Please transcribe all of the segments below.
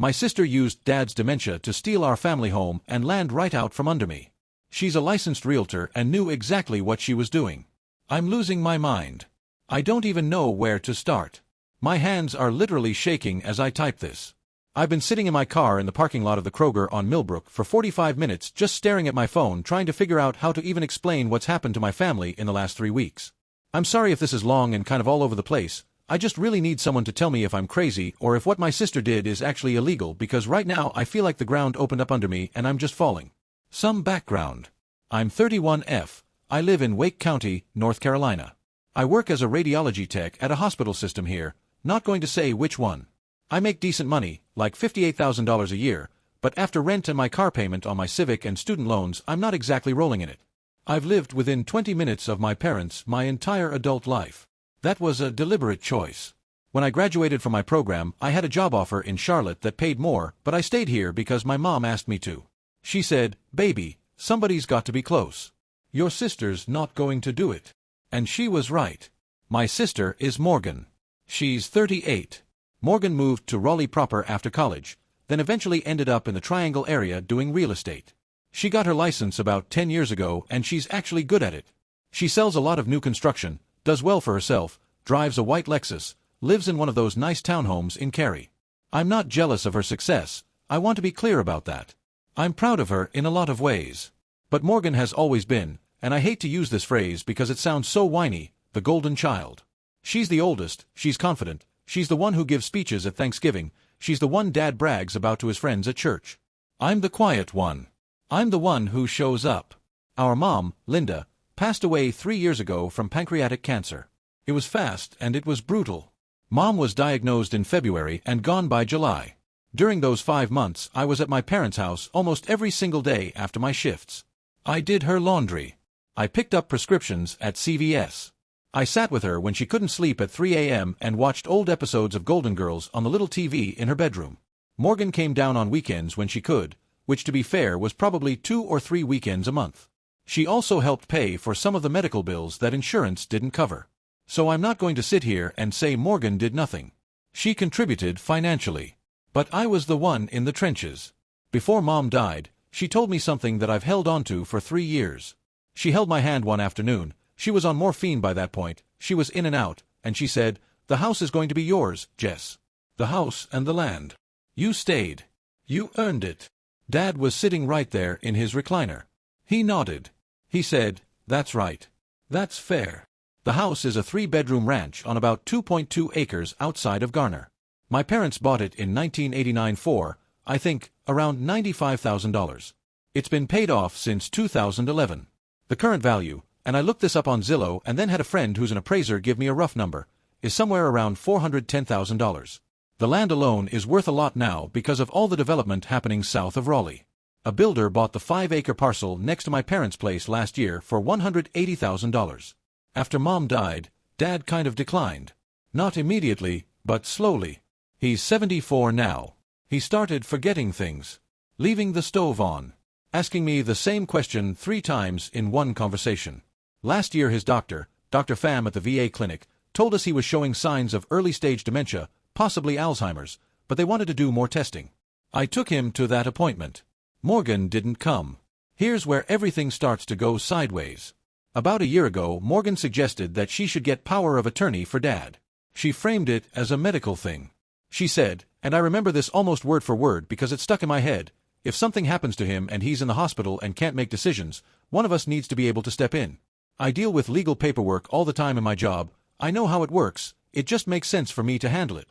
My sister used Dad's dementia to steal our family home and land right out from under me. She's a licensed realtor and knew exactly what she was doing. I'm losing my mind. I don't even know where to start. My hands are literally shaking as I type this. I've been sitting in my car in the parking lot of the Kroger on Millbrook for 45 minutes just staring at my phone trying to figure out how to even explain what's happened to my family in the last 3 weeks. I'm sorry if this is long and kind of all over the place. I just really need someone to tell me if I'm crazy or if what my sister did is actually illegal, because right now I feel like the ground opened up under me and I'm just falling. Some background. I'm 31F. I live in Wake County, North Carolina. I work as a radiology tech at a hospital system here, not going to say which one. I make decent money, like $58,000 a year, but after rent and my car payment on my Civic and student loans, I'm not exactly rolling in it. I've lived within 20 minutes of my parents my entire adult life. That was a deliberate choice. When I graduated from my program, I had a job offer in Charlotte that paid more, but I stayed here because my mom asked me to. She said, "Baby, somebody's got to be close. Your sister's not going to do it." And she was right. My sister is Morgan. She's 38. Morgan moved to Raleigh proper after college, then eventually ended up in the Triangle area doing real estate. She got her license about 10 years ago and she's actually good at it. She sells a lot of new construction, does well for herself, drives a white Lexus, lives in one of those nice townhomes in Cary. I'm not jealous of her success, I want to be clear about that. I'm proud of her in a lot of ways. But Morgan has always been, and I hate to use this phrase because it sounds so whiny, the golden child. She's the oldest, she's confident, she's the one who gives speeches at Thanksgiving, she's the one Dad brags about to his friends at church. I'm the quiet one. I'm the one who shows up. Our mom, Linda, passed away 3 years ago from pancreatic cancer. It was fast and it was brutal. Mom was diagnosed in February and gone by July. During those 5 months, I was at my parents' house almost every single day after my shifts. I did her laundry. I picked up prescriptions at CVS. I sat with her when she couldn't sleep at 3 a.m. and watched old episodes of Golden Girls on the little TV in her bedroom. Morgan came down on weekends when she could, which to be fair was probably 2 or 3 weekends a month. She also helped pay for some of the medical bills that insurance didn't cover. So I'm not going to sit here and say Morgan did nothing. She contributed financially. But I was the one in the trenches. Before Mom died, she told me something that I've held on to for 3 years. She held my hand one afternoon. She was on morphine by that point, she was in and out, and she said, "The house is going to be yours, Jess. The house and the land. You stayed. You earned it." Dad was sitting right there in his recliner. He nodded. He said, "That's right. That's fair. The house is a 3-bedroom ranch on about 2.2 acres outside of Garner. My parents bought it in 1989 for, I think, around $95,000. It's been paid off since 2011. The current value, and I looked this up on Zillow and then had a friend who's an appraiser give me a rough number, is somewhere around $410,000. The land alone is worth a lot now because of all the development happening south of Raleigh. A builder bought the 5-acre parcel next to my parents' place last year for $180,000. After Mom died, Dad kind of declined. Not immediately, but slowly. He's 74 now. He started forgetting things. Leaving the stove on. Asking me the same question 3 times in one conversation. Last year his doctor, Dr. Pham at the VA clinic, told us he was showing signs of early-stage dementia, possibly Alzheimer's, but they wanted to do more testing. I took him to that appointment. Morgan didn't come. Here's where everything starts to go sideways. About a year ago, Morgan suggested that she should get power of attorney for Dad. She framed it as a medical thing. She said, and I remember this almost word for word because it stuck in my head, if something happens to him and he's in the hospital and can't make decisions, one of us needs to be able to step in. I deal with legal paperwork all the time in my job, I know how it works, it just makes sense for me to handle it.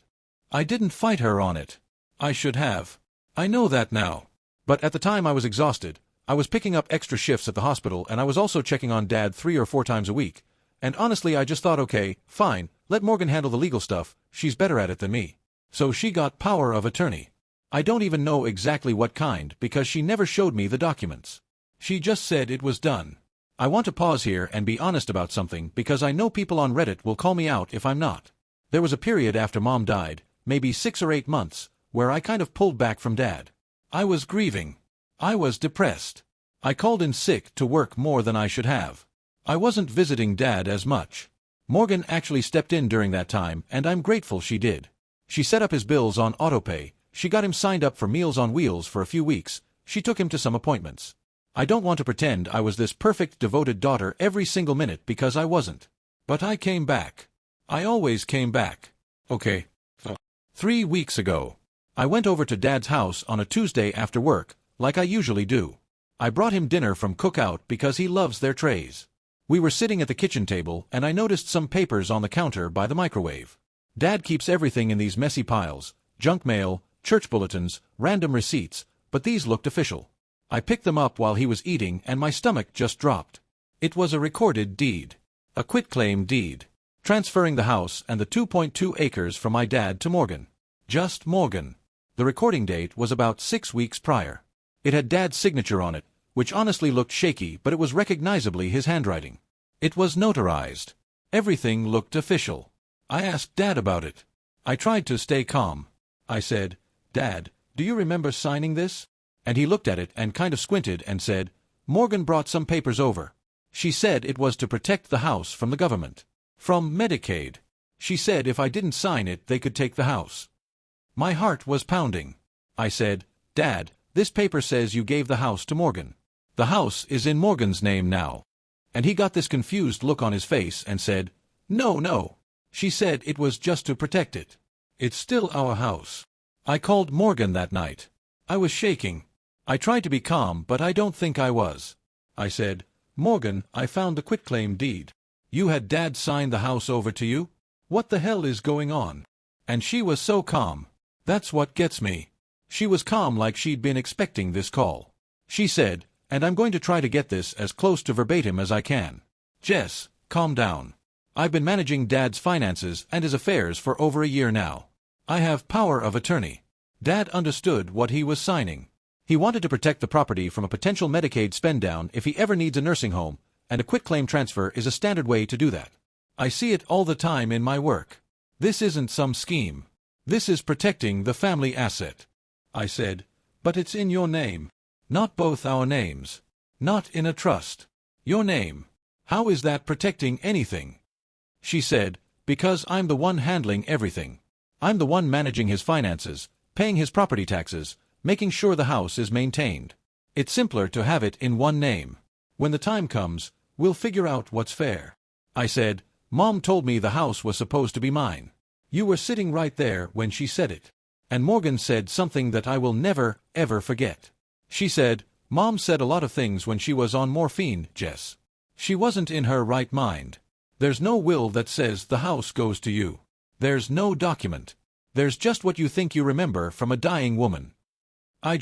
I didn't fight her on it. I should have. I know that now. But at the time I was exhausted. I was picking up extra shifts at the hospital and I was also checking on Dad 3 or 4 times a week. And honestly I just thought, okay, fine, let Morgan handle the legal stuff, she's better at it than me. So she got power of attorney. I don't even know exactly what kind because she never showed me the documents. She just said it was done. I want to pause here and be honest about something because I know people on Reddit will call me out if I'm not. There was a period after Mom died, maybe 6 or 8 months, where I kind of pulled back from Dad. I was grieving. I was depressed. I called in sick to work more than I should have. I wasn't visiting Dad as much. Morgan actually stepped in during that time and I'm grateful she did. She set up his bills on autopay, She got him signed up for Meals on Wheels for a few weeks. She took him to some appointments. I don't want to pretend I was this perfect devoted daughter every single minute because I wasn't. But I came back. I always came back. Okay. 3 weeks ago. I went over to Dad's house on a Tuesday after work, like I usually do. I brought him dinner from Cookout because he loves their trays. We were sitting at the kitchen table and I noticed some papers on the counter by the microwave. Dad keeps everything in these messy piles, junk mail, church bulletins, random receipts, but these looked official. I picked them up while he was eating and my stomach just dropped. It was a recorded deed. A quitclaim deed. Transferring the house and the 2.2 acres from my dad to Morgan. Just Morgan. The recording date was about 6 weeks prior. It had Dad's signature on it, which honestly looked shaky, but it was recognizably his handwriting. It was notarized. Everything looked official. I asked Dad about it. I tried to stay calm. I said, "Dad, do you remember signing this?" And he looked at it and kind of squinted and said, "Morgan brought some papers over. She said it was to protect the house from the government. From Medicaid. She said if I didn't sign it they could take the house." My heart was pounding. I said, "Dad, this paper says you gave the house to Morgan. The house is in Morgan's name now." And he got this confused look on his face and said, "No, no. She said it was just to protect it. It's still our house." I called Morgan that night. I was shaking. I tried to be calm, but I don't think I was. I said, "Morgan, I found the quitclaim deed. You had Dad sign the house over to you? What the hell is going on?" And she was so calm. That's what gets me. She was calm like she'd been expecting this call. She said, and I'm going to try to get this as close to verbatim as I can, "Jess, calm down. I've been managing Dad's finances and his affairs for over a year now. I have power of attorney." Dad understood what he was signing. He wanted to protect the property from a potential Medicaid spend-down if he ever needs a nursing home, and a quitclaim transfer is a standard way to do that. I see it all the time in my work. This isn't some scheme. This is protecting the family asset. I said, "But it's in your name. Not both our names. Not in a trust. Your name. How is that protecting anything?" She said, "Because I'm the one handling everything. I'm the one managing his finances, paying his property taxes, making sure the house is maintained. It's simpler to have it in one name. When the time comes, we'll figure out what's fair." I said, "Mom told me the house was supposed to be mine. You were sitting right there when she said it." And Morgan said something that I will never, ever forget. She said, "Mom said a lot of things when she was on morphine, Jess. She wasn't in her right mind. There's no will that says the house goes to you. There's no document. There's just what you think you remember from a dying woman." I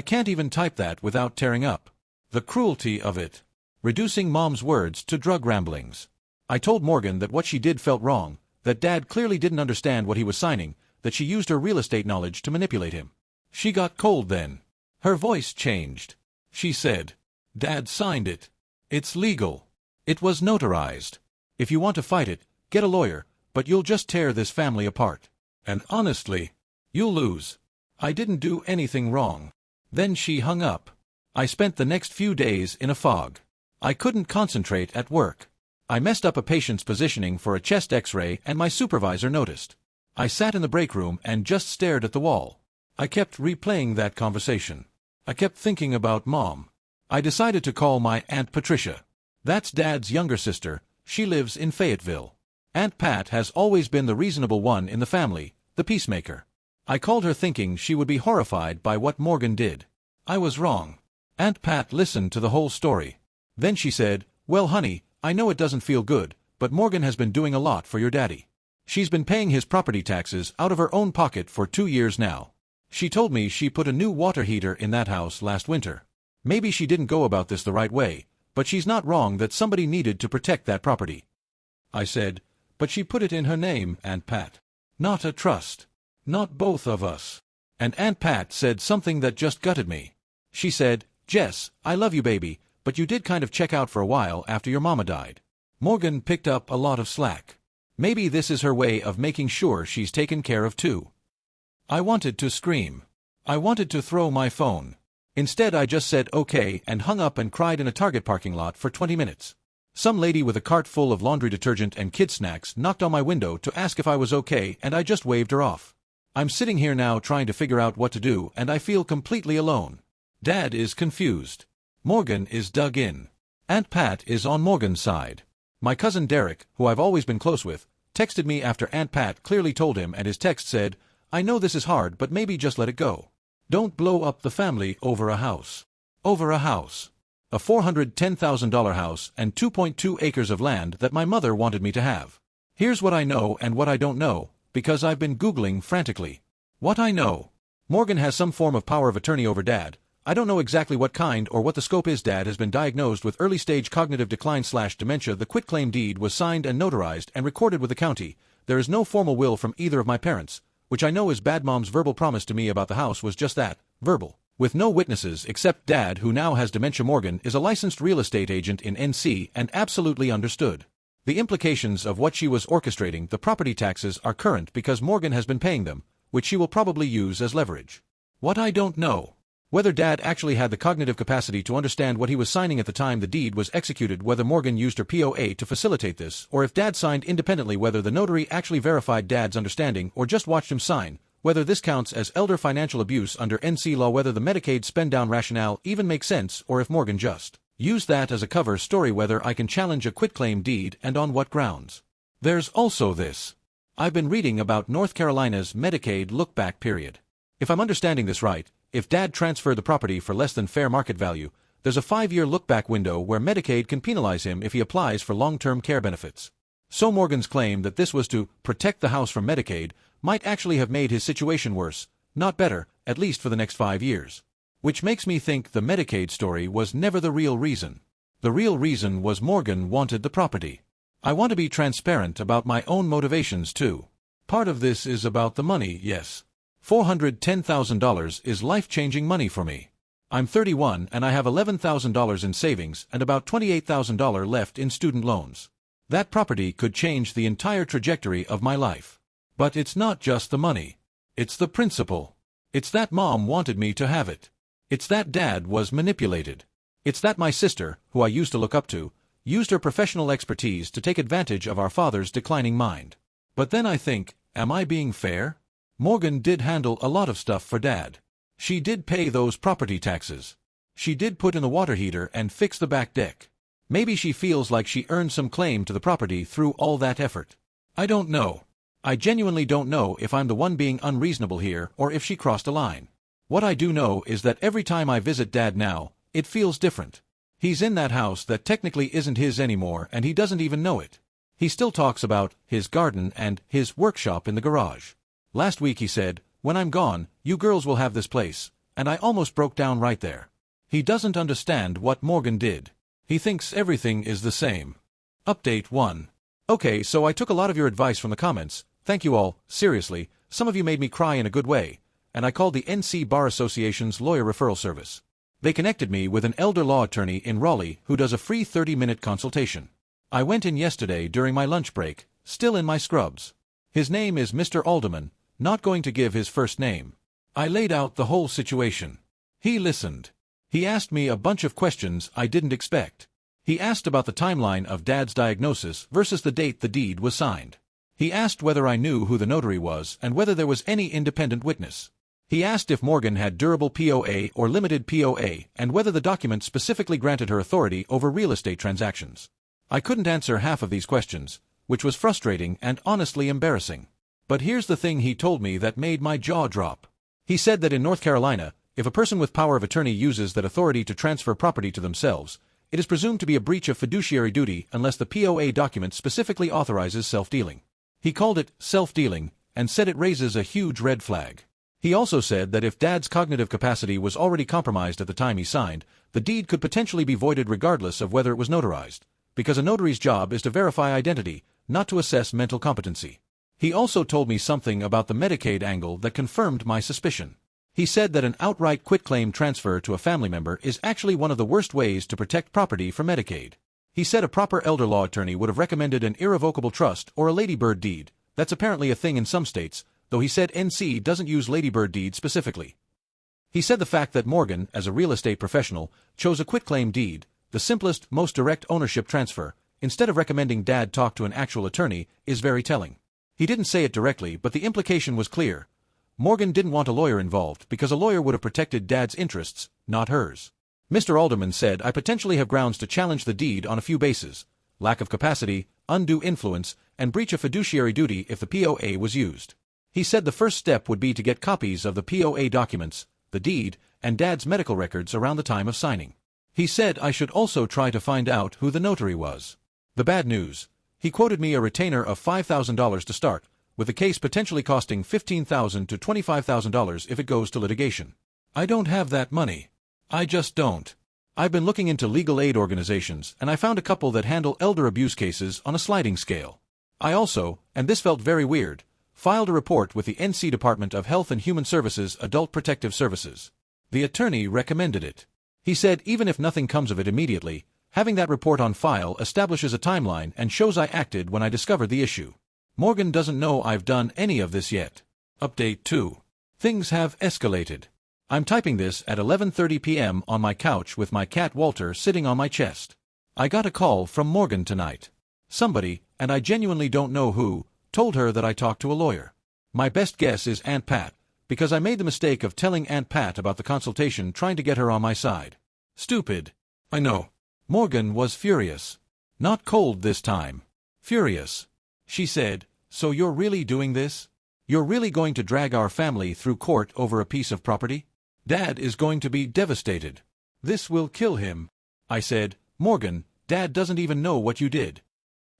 can't even type that without tearing up. The cruelty of it. Reducing Mom's words to drug ramblings. I told Morgan that what she did felt wrong, that Dad clearly didn't understand what he was signing, that she used her real estate knowledge to manipulate him. She got cold then. Her voice changed. She said, "Dad signed it. It's legal. It was notarized. If you want to fight it, get a lawyer, but you'll just tear this family apart. And honestly, you'll lose. I didn't do anything wrong." Then she hung up. I spent the next few days in a fog. I couldn't concentrate at work. I messed up a patient's positioning for a chest x-ray and my supervisor noticed. I sat in the break room and just stared at the wall. I kept replaying that conversation. I kept thinking about Mom. I decided to call my Aunt Patricia. That's Dad's younger sister. She lives in Fayetteville. Aunt Pat has always been the reasonable one in the family, the peacemaker. I called her thinking she would be horrified by what Morgan did. I was wrong. Aunt Pat listened to the whole story. Then she said, "Well, honey, I know it doesn't feel good, but Morgan has been doing a lot for your daddy. She's been paying his property taxes out of her own pocket for 2 years now. She told me she put a new water heater in that house last winter. Maybe she didn't go about this the right way, but she's not wrong that somebody needed to protect that property." I said, "But she put it in her name, Aunt Pat. Not a trust. Not both of us." And Aunt Pat said something that just gutted me. She said, "Jess, I love you baby, but you did kind of check out for a while after your mama died. Morgan picked up a lot of slack. Maybe this is her way of making sure she's taken care of too." I wanted to scream. I wanted to throw my phone. Instead I just said okay and hung up and cried in a Target parking lot for 20 minutes. Some lady with a cart full of laundry detergent and kid snacks knocked on my window to ask if I was okay and I just waved her off. I'm sitting here now trying to figure out what to do, and I feel completely alone. Dad is confused. Morgan is dug in. Aunt Pat is on Morgan's side. My cousin Derek, who I've always been close with, texted me after Aunt Pat clearly told him, and his text said, "I know this is hard, but maybe just let it go. Don't blow up the family over a house." Over a house. A $410,000 house and 2.2 acres of land that my mother wanted me to have. Here's what I know and what I don't know, because I've been Googling frantically. What I know. Morgan has some form of power of attorney over Dad. I don't know exactly what kind or what the scope is. Dad has been diagnosed with early-stage cognitive decline/dementia. The quitclaim deed was signed and notarized and recorded with the county. There is no formal will from either of my parents, which I know is bad. Mom's verbal promise to me about the house was just that, verbal. With no witnesses except Dad, who now has dementia. Morgan is a licensed real estate agent in NC and absolutely understood the implications of what she was orchestrating. The property taxes are current because Morgan has been paying them, which she will probably use as leverage. What I don't know. Whether Dad actually had the cognitive capacity to understand what he was signing at the time the deed was executed, whether Morgan used her POA to facilitate this, or if Dad signed independently, whether the notary actually verified Dad's understanding or just watched him sign, whether this counts as elder financial abuse under NC law, whether the Medicaid spend-down rationale even makes sense, or if Morgan just used that as a cover story, whether I can challenge a quitclaim deed and on what grounds. There's also this. I've been reading about North Carolina's Medicaid look-back period. If I'm understanding this right, if Dad transferred the property for less than fair market value, there's a 5-year look-back window where Medicaid can penalize him if he applies for long-term care benefits. So Morgan's claim that this was to protect the house from Medicaid might actually have made his situation worse, not better, at least for the next 5 years. Which makes me think the Medicaid story was never the real reason. The real reason was Morgan wanted the property. I want to be transparent about my own motivations too. Part of this is about the money, yes. $410,000 is life-changing money for me. I'm 31 and I have $11,000 in savings and about $28,000 left in student loans. That property could change the entire trajectory of my life. But it's not just the money. It's the principle. It's that Mom wanted me to have it. It's that Dad was manipulated. It's that my sister, who I used to look up to, used her professional expertise to take advantage of our father's declining mind. But then I think, am I being fair? Morgan did handle a lot of stuff for Dad. She did pay those property taxes. She did put in the water heater and fix the back deck. Maybe she feels like she earned some claim to the property through all that effort. I don't know. I genuinely don't know if I'm the one being unreasonable here or if she crossed a line. What I do know is that every time I visit Dad now, it feels different. He's in that house that technically isn't his anymore and he doesn't even know it. He still talks about his garden and his workshop in the garage. Last week he said, "When I'm gone, you girls will have this place," and I almost broke down right there. He doesn't understand what Morgan did. He thinks everything is the same. Update 1. Okay, so I took a lot of your advice from the comments. Thank you all, seriously, some of you made me cry in a good way, and I called the NC Bar Association's lawyer referral service. They connected me with an elder law attorney in Raleigh who does a free 30-minute consultation. I went in yesterday during my lunch break, still in my scrubs. His name is Mr. Alderman, not going to give his first name. I laid out the whole situation. He listened. He asked me a bunch of questions I didn't expect. He asked about the timeline of Dad's diagnosis versus the date the deed was signed. He asked whether I knew who the notary was and whether there was any independent witness. He asked if Morgan had durable POA or limited POA and whether the document specifically granted her authority over real estate transactions. I couldn't answer half of these questions, which was frustrating and honestly embarrassing. But here's the thing he told me that made my jaw drop. He said that in North Carolina, if a person with power of attorney uses that authority to transfer property to themselves, it is presumed to be a breach of fiduciary duty unless the POA document specifically authorizes self-dealing. He called it self-dealing and said it raises a huge red flag. He also said that if Dad's cognitive capacity was already compromised at the time he signed, the deed could potentially be voided regardless of whether it was notarized, because a notary's job is to verify identity, not to assess mental competency. He also told me something about the Medicaid angle that confirmed my suspicion. He said that an outright quitclaim transfer to a family member is actually one of the worst ways to protect property from Medicaid. He said a proper elder law attorney would have recommended an irrevocable trust or a ladybird deed. That's apparently a thing in some states, though he said NC doesn't use ladybird deed specifically. He said the fact that Morgan, as a real estate professional, chose a quitclaim deed, the simplest, most direct ownership transfer, instead of recommending Dad talk to an actual attorney, is very telling. He didn't say it directly, but the implication was clear. Morgan didn't want a lawyer involved because a lawyer would have protected Dad's interests, not hers. Mr. Alderman said I potentially have grounds to challenge the deed on a few bases: lack of capacity, undue influence, and breach of fiduciary duty if the POA was used. He said the first step would be to get copies of the POA documents, the deed, and Dad's medical records around the time of signing. He said I should also try to find out who the notary was. The bad news: he quoted me a retainer of $5,000 to start, with the case potentially costing $15,000 to $25,000 if it goes to litigation. I don't have that money. I just don't. I've been looking into legal aid organizations, and I found a couple that handle elder abuse cases on a sliding scale. I also, and this felt very weird, filed a report with the NC Department of Health and Human Services Adult Protective Services. The attorney recommended it. He said even if nothing comes of it immediately, having that report on file establishes a timeline and shows I acted when I discovered the issue. Morgan doesn't know I've done any of this yet. Update 2. Things have escalated. I'm typing this at 11:30 p.m. on my couch with my cat Walter sitting on my chest. I got a call from Morgan tonight. Somebody, and I genuinely don't know who, told her that I talked to a lawyer. My best guess is Aunt Pat, because I made the mistake of telling Aunt Pat about the consultation trying to get her on my side. Stupid. I know. Morgan was furious. Not cold this time. Furious. She said, "So you're really doing this? You're really going to drag our family through court over a piece of property? Dad is going to be devastated. This will kill him." I said, "Morgan, Dad doesn't even know what you did."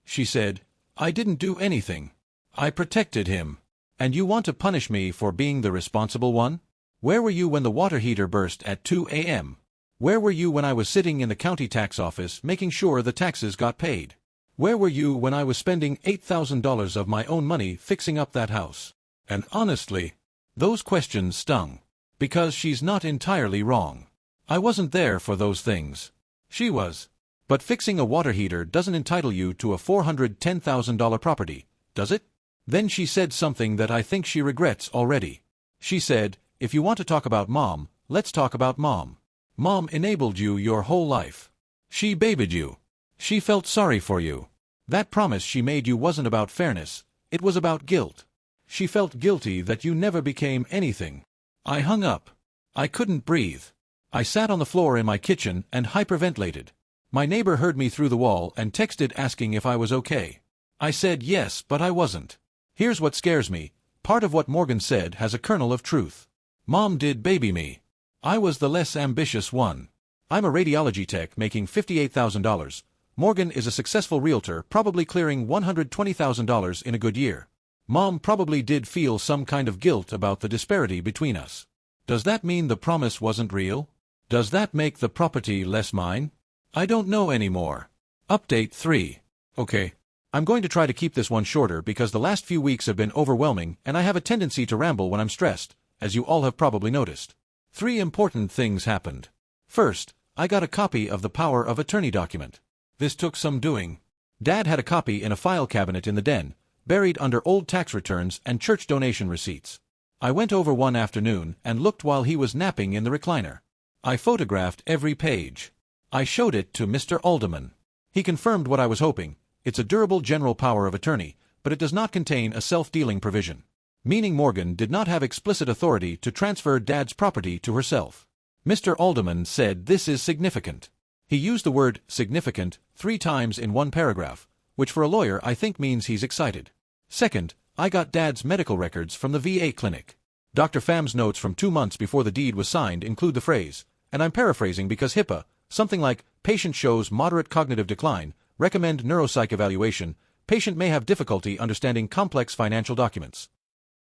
She said, "I didn't do anything. I protected him. And you want to punish me for being the responsible one? Where were you when the water heater burst at 2 a.m.? Where were you when I was sitting in the county tax office making sure the taxes got paid? Where were you when I was spending $8,000 of my own money fixing up that house?" And honestly, those questions stung. Because she's not entirely wrong. I wasn't there for those things. She was. But fixing a water heater doesn't entitle you to a $410,000 property, does it? Then she said something that I think she regrets already. She said, "If you want to talk about Mom, let's talk about Mom. Mom enabled you your whole life. She babied you. She felt sorry for you. That promise she made you wasn't about fairness, it was about guilt. She felt guilty that you never became anything." I hung up. I couldn't breathe. I sat on the floor in my kitchen and hyperventilated. My neighbor heard me through the wall and texted asking if I was okay. I said yes, but I wasn't. Here's what scares me. Part of what Morgan said has a kernel of truth. Mom did baby me. I was the less ambitious one. I'm a radiology tech making $58,000. Morgan is a successful realtor probably clearing $120,000 in a good year. Mom probably did feel some kind of guilt about the disparity between us. Does that mean the promise wasn't real? Does that make the property less mine? I don't know anymore. Update 3. Okay. I'm going to try to keep this one shorter because the last few weeks have been overwhelming and I have a tendency to ramble when I'm stressed, as you all have probably noticed. 3 important things happened. First, I got a copy of the power of attorney document. This took some doing. Dad had a copy in a file cabinet in the den, buried under old tax returns and church donation receipts. I went over one afternoon and looked while he was napping in the recliner. I photographed every page. I showed it to Mr. Alderman. He confirmed what I was hoping. It's a durable general power of attorney, but it does not contain a self-dealing provision. Meaning Morgan did not have explicit authority to transfer Dad's property to herself. Mr. Alderman said this is significant. He used the word significant 3 times in one paragraph, which for a lawyer I think means he's excited. Second, I got Dad's medical records from the VA clinic. Dr. Pham's notes from 2 months before the deed was signed include the phrase, and I'm paraphrasing because HIPAA, something like, patient shows moderate cognitive decline, recommend neuropsych evaluation, patient may have difficulty understanding complex financial documents.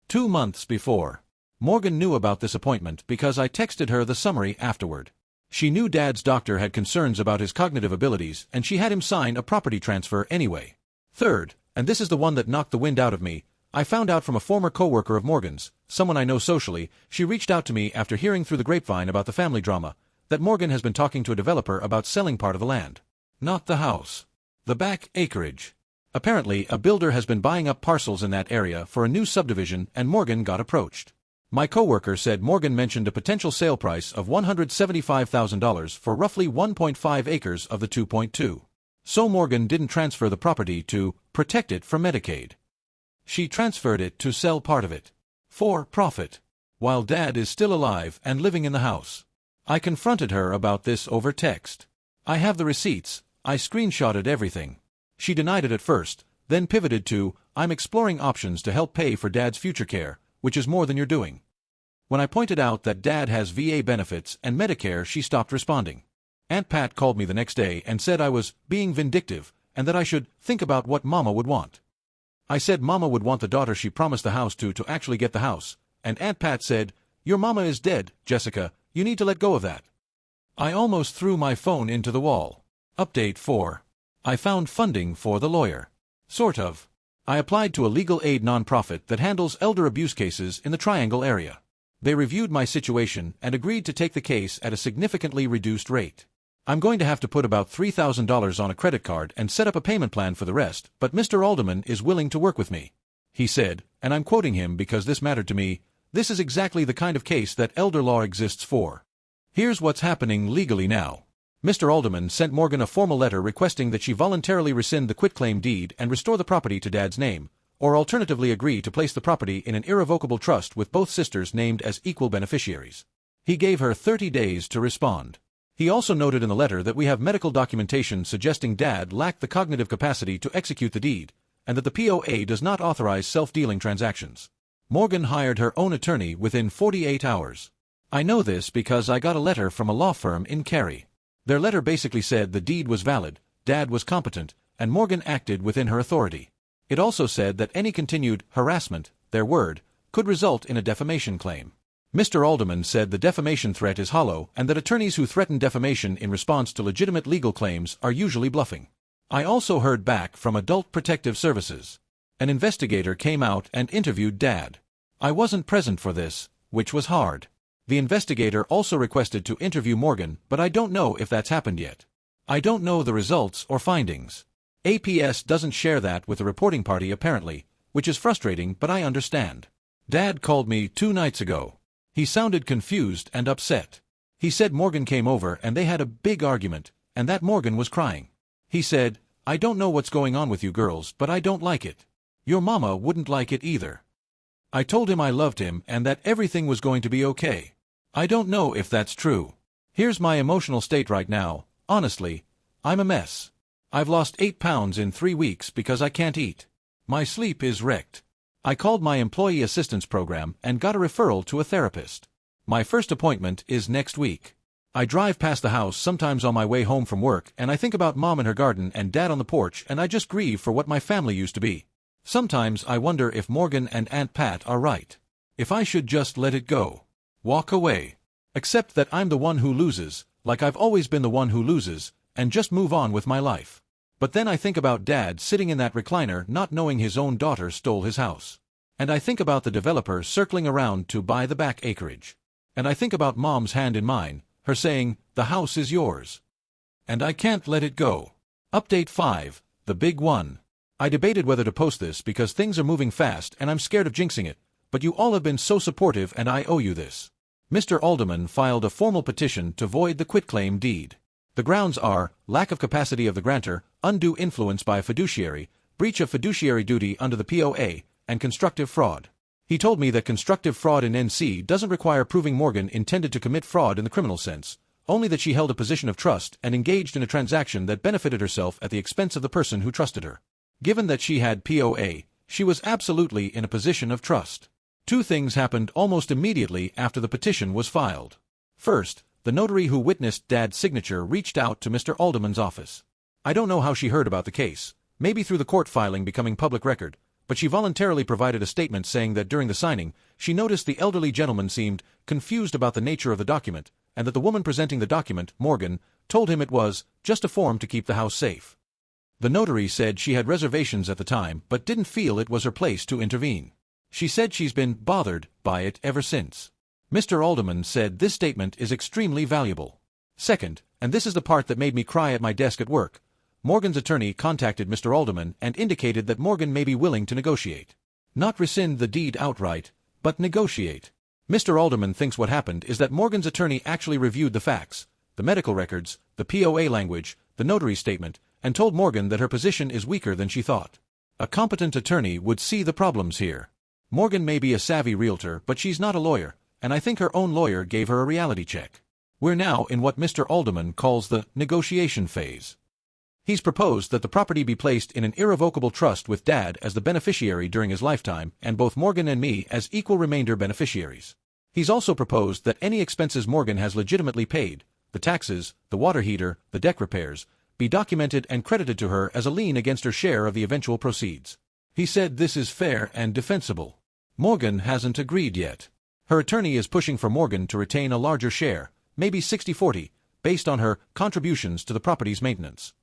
2 months before. Morgan knew about this appointment because I texted her the summary afterward. She knew Dad's doctor had concerns about his cognitive abilities and she had him sign a property transfer anyway. Third, and this is the one that knocked the wind out of me, I found out from a former coworker of Morgan's, someone I know socially. She reached out to me after hearing through the grapevine about the family drama, that Morgan has been talking to a developer about selling part of the land. Not the house. The back acreage. Apparently, a builder has been buying up parcels in that area for a new subdivision and Morgan got approached. My coworker said Morgan mentioned a potential sale price of $175,000 for roughly 1.5 acres of the 2.2. So Morgan didn't transfer the property to protect it from Medicaid. She transferred it to sell part of it. For profit. While Dad is still alive and living in the house. I confronted her about this over text. I have the receipts, I screenshotted everything. She denied it at first, then pivoted to, I'm exploring options to help pay for Dad's future care, which is more than you're doing. When I pointed out that Dad has VA benefits and Medicare, she stopped responding. Aunt Pat called me the next day and said I was being vindictive and that I should think about what Mama would want. I said Mama would want the daughter she promised the house to actually get the house, and Aunt Pat said, your Mama is dead, Jessica, you need to let go of that. I almost threw my phone into the wall. Update 4. I found funding for the lawyer. Sort of. I applied to a legal aid nonprofit that handles elder abuse cases in the Triangle area. They reviewed my situation and agreed to take the case at a significantly reduced rate. I'm going to have to put about $3,000 on a credit card and set up a payment plan for the rest, but Mr. Alderman is willing to work with me. He said, and I'm quoting him because this mattered to me, this is exactly the kind of case that elder law exists for. Here's what's happening legally now. Mr. Alderman sent Morgan a formal letter requesting that she voluntarily rescind the quitclaim deed and restore the property to Dad's name, or alternatively agree to place the property in an irrevocable trust with both sisters named as equal beneficiaries. He gave her 30 days to respond. He also noted in the letter that we have medical documentation suggesting Dad lacked the cognitive capacity to execute the deed, and that the POA does not authorize self-dealing transactions. Morgan hired her own attorney within 48 hours. I know this because I got a letter from a law firm in Cary. Their letter basically said the deed was valid, Dad was competent, and Morgan acted within her authority. It also said that any continued harassment, their word, could result in a defamation claim. Mr. Alderman said the defamation threat is hollow and that attorneys who threaten defamation in response to legitimate legal claims are usually bluffing. I also heard back from Adult Protective Services. An investigator came out and interviewed Dad. I wasn't present for this, which was hard. The investigator also requested to interview Morgan, but I don't know if that's happened yet. I don't know the results or findings. APS doesn't share that with the reporting party apparently, which is frustrating, but I understand. Dad called me 2 nights ago. He sounded confused and upset. He said Morgan came over and they had a big argument, and that Morgan was crying. He said, I don't know what's going on with you girls, but I don't like it. Your mama wouldn't like it either. I told him I loved him and that everything was going to be okay. I don't know if that's true. Here's my emotional state right now. Honestly, I'm a mess. I've lost 8 pounds in 3 weeks because I can't eat. My sleep is wrecked. I called my employee assistance program and got a referral to a therapist. My first appointment is next week. I drive past the house sometimes on my way home from work and I think about Mom in her garden and Dad on the porch and I just grieve for what my family used to be. Sometimes I wonder if Morgan and Aunt Pat are right. If I should just let it go. Walk away. Accept that I'm the one who loses, like I've always been the one who loses, and just move on with my life. But then I think about Dad sitting in that recliner not knowing his own daughter stole his house. And I think about the developer circling around to buy the back acreage. And I think about Mom's hand in mine, her saying, the house is yours. And I can't let it go. Update 5, the big one. I debated whether to post this because things are moving fast and I'm scared of jinxing it, but you all have been so supportive and I owe you this. Mr. Alderman filed a formal petition to void the quitclaim deed. The grounds are lack of capacity of the grantor, undue influence by a fiduciary, breach of fiduciary duty under the POA, and constructive fraud. He told me that constructive fraud in NC doesn't require proving Morgan intended to commit fraud in the criminal sense, only that she held a position of trust and engaged in a transaction that benefited herself at the expense of the person who trusted her. Given that she had POA, she was absolutely in a position of trust. 2 things happened almost immediately after the petition was filed. First, the notary who witnessed Dad's signature reached out to Mr. Alderman's office. I don't know how she heard about the case, maybe through the court filing becoming public record, but she voluntarily provided a statement saying that during the signing, she noticed the elderly gentleman seemed confused about the nature of the document, and that the woman presenting the document, Morgan, told him it was just a form to keep the house safe. The notary said she had reservations at the time but didn't feel it was her place to intervene. She said she's been bothered by it ever since. Mr. Alderman said this statement is extremely valuable. Second, and this is the part that made me cry at my desk at work, Morgan's attorney contacted Mr. Alderman and indicated that Morgan may be willing to negotiate. Not rescind the deed outright, but negotiate. Mr. Alderman thinks what happened is that Morgan's attorney actually reviewed the facts, the medical records, the POA language, the notary statement, and told Morgan that her position is weaker than she thought. A competent attorney would see the problems here. Morgan may be a savvy realtor, but she's not a lawyer, and I think her own lawyer gave her a reality check. We're now in what Mr. Alderman calls the negotiation phase. He's proposed that the property be placed in an irrevocable trust with Dad as the beneficiary during his lifetime and both Morgan and me as equal remainder beneficiaries. He's also proposed that any expenses Morgan has legitimately paid, the taxes, the water heater, the deck repairs, be documented and credited to her as a lien against her share of the eventual proceeds. He said this is fair and defensible. Morgan hasn't agreed yet. Her attorney is pushing for Morgan to retain a larger share, maybe 60-40, based on her contributions to the property's maintenance.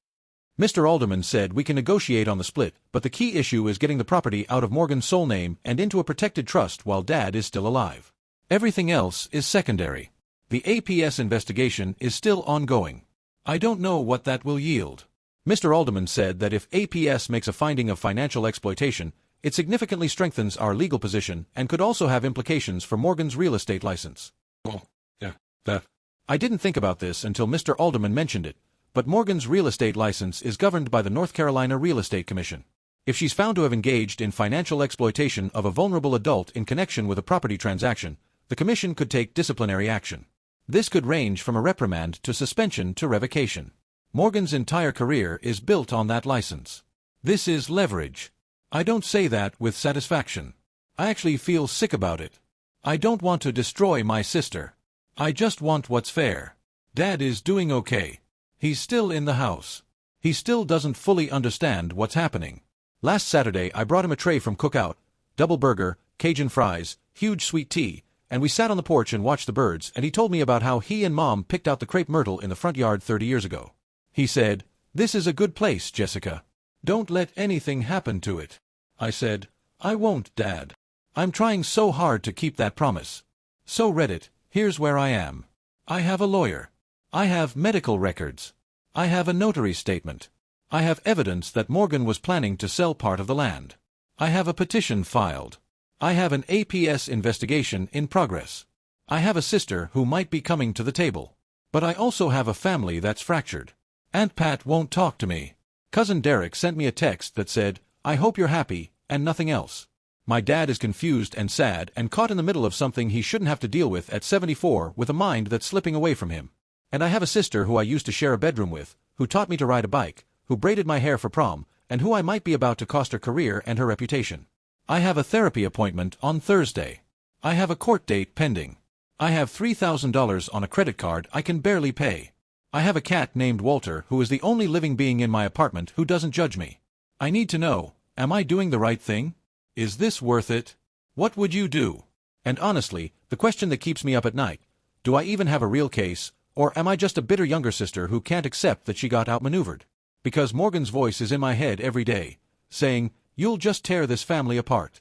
Mr. Alderman said we can negotiate on the split, but the key issue is getting the property out of Morgan's sole name and into a protected trust while Dad is still alive. Everything else is secondary. The APS investigation is still ongoing. I don't know what that will yield. Mr. Alderman said that if APS makes a finding of financial exploitation, it significantly strengthens our legal position and could also have implications for Morgan's real estate license. Well, yeah, that. I didn't think about this until Mr. Alderman mentioned it, but Morgan's real estate license is governed by the North Carolina Real Estate Commission. If she's found to have engaged in financial exploitation of a vulnerable adult in connection with a property transaction, the commission could take disciplinary action. This could range from a reprimand to suspension to revocation. Morgan's entire career is built on that license. This is leverage. I don't say that with satisfaction. I actually feel sick about it. I don't want to destroy my sister. I just want what's fair. Dad is doing okay. He's still in the house. He still doesn't fully understand what's happening. Last Saturday I brought him a tray from Cookout, double burger, Cajun fries, huge sweet tea, and we sat on the porch and watched the birds, and he told me about how he and Mom picked out the crepe myrtle in the front yard 30 years ago. He said, "This is a good place, Jessica. Don't let anything happen to it." I said, "I won't, Dad. I'm trying so hard to keep that promise." So Reddit, here's where I am. I have a lawyer. I have medical records. I have a notary statement. I have evidence that Morgan was planning to sell part of the land. I have a petition filed. I have an APS investigation in progress. I have a sister who might be coming to the table. But I also have a family that's fractured. Aunt Pat won't talk to me. Cousin Derek sent me a text that said, "I hope you're happy," and nothing else. My dad is confused and sad and caught in the middle of something he shouldn't have to deal with at 74 with a mind that's slipping away from him. And I have a sister who I used to share a bedroom with, who taught me to ride a bike, who braided my hair for prom, and who I might be about to cost her career and her reputation. I have a therapy appointment on Thursday. I have a court date pending. I have $3,000 on a credit card I can barely pay. I have a cat named Walter who is the only living being in my apartment who doesn't judge me. I need to know, am I doing the right thing? Is this worth it? What would you do? And honestly, the question that keeps me up at night, do I even have a real case, or am I just a bitter younger sister who can't accept that she got outmaneuvered? Because Morgan's voice is in my head every day, saying, "You'll just tear this family apart."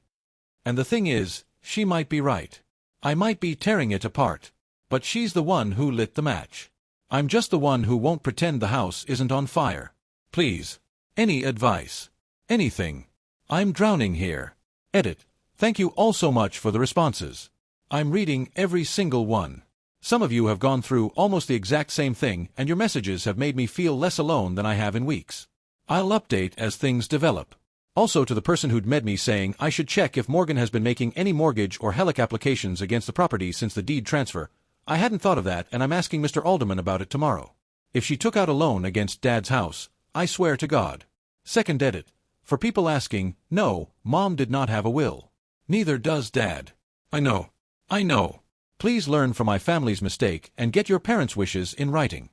And the thing is, she might be right. I might be tearing it apart. But she's the one who lit the match. I'm just the one who won't pretend the house isn't on fire. Please. Any advice? Anything. I'm drowning here. Edit. Thank you all so much for the responses. I'm reading every single one. Some of you have gone through almost the exact same thing, and your messages have made me feel less alone than I have in weeks. I'll update as things develop. Also to the person who'd med me saying I should check if Morgan has been making any mortgage or HELOC applications against the property since the deed transfer. I hadn't thought of that, and I'm asking Mr. Alderman about it tomorrow. If she took out a loan against Dad's house, I swear to God. Second edit. For people asking, no, Mom did not have a will. Neither does Dad. I know. Please learn from my family's mistake and get your parents' wishes in writing.